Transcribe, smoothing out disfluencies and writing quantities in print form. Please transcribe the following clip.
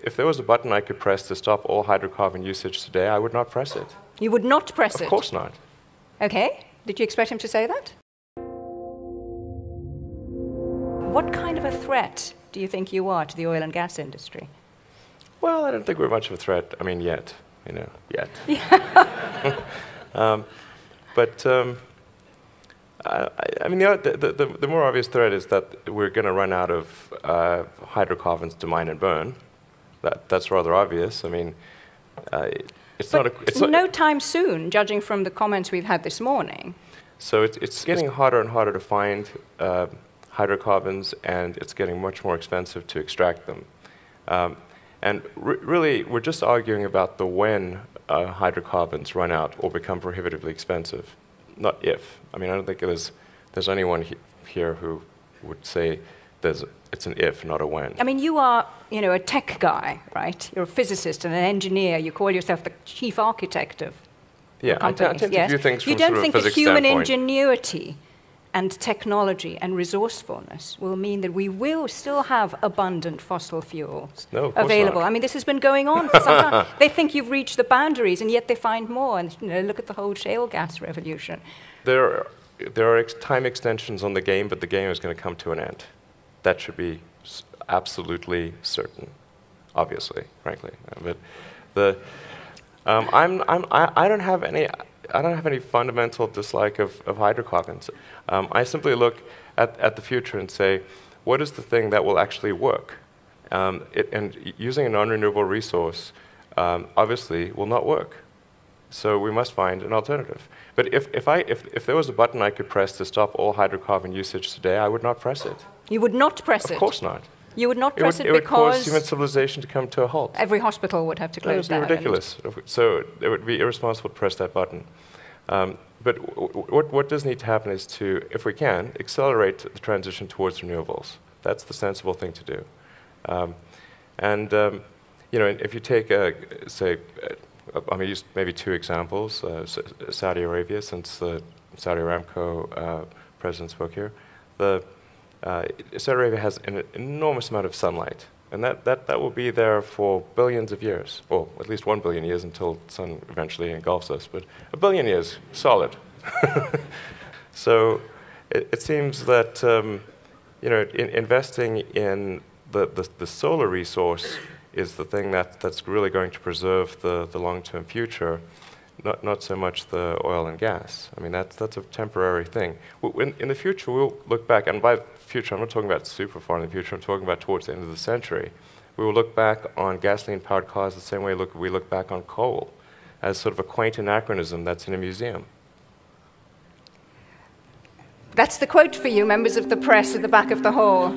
if there was a button I could press to stop all hydrocarbon usage today, I would not press it. You would not press it? Of course not. Okay. Did you expect him to say that? What kind of a threat do you think you are to the oil and gas industry? Well, I don't think we're much of a threat. I mean, yet. Yet. I mean, the more obvious threat is that we're going to run out of hydrocarbons to mine and burn. That's rather obvious. I mean, it's not. No time soon, judging from the comments we've had this morning. So it's getting harder and harder to find hydrocarbons, and it's getting much more expensive to extract them. And really, we're just arguing about the when hydrocarbons run out or become prohibitively expensive, not if. I mean, I don't think there's anyone here who would say it's an if, not a when. I mean, you are, a tech guy, right? You're a physicist and an engineer. You call yourself the chief architect of companies. I tend to view things from You don't sort of think a that physics human standpoint. ingenuity and technology and resourcefulness will mean that we will still have abundant fossil fuels available? Not. I mean, this has been going on for some time. They think you've reached the boundaries, and yet they find more. And look at the whole shale gas revolution. There are time extensions on the game, but the game is going to come to an end. That should be absolutely certain, obviously, frankly. But I don't have any fundamental dislike of hydrocarbons. I simply look at the future and say, what is the thing that will actually work? And using a non-renewable resource obviously will not work. So we must find an alternative. But if there was a button I could press to stop all hydrocarbon usage today, I would not press it. You would not press it? Of course not. You would not press it because... It would cause because human civilization to come to a halt. every hospital would have to close down. That would be ridiculous. So it would be irresponsible to press that button. But what does need to happen is to, if we can, accelerate the transition towards renewables. That's the sensible thing to do. If you take, I'm going to use maybe two examples. Saudi Arabia, since the Saudi Aramco president spoke here. Saudi Arabia has an enormous amount of sunlight, and that will be there for billions of years, or at least 1 billion years until the sun eventually engulfs us, but 1 billion years, solid. So it seems that investing in the solar resource is the thing that's really going to preserve the long-term future, not so much the oil and gas. I mean, that's a temporary thing. In the future, we'll look back, and by future, I'm not talking about super far in the future, I'm talking about towards the end of the century. We will look back on gasoline-powered cars the same way we look back on coal, as sort of a quaint anachronism that's in a museum. That's the quote for you, members of the press at the back of the hall.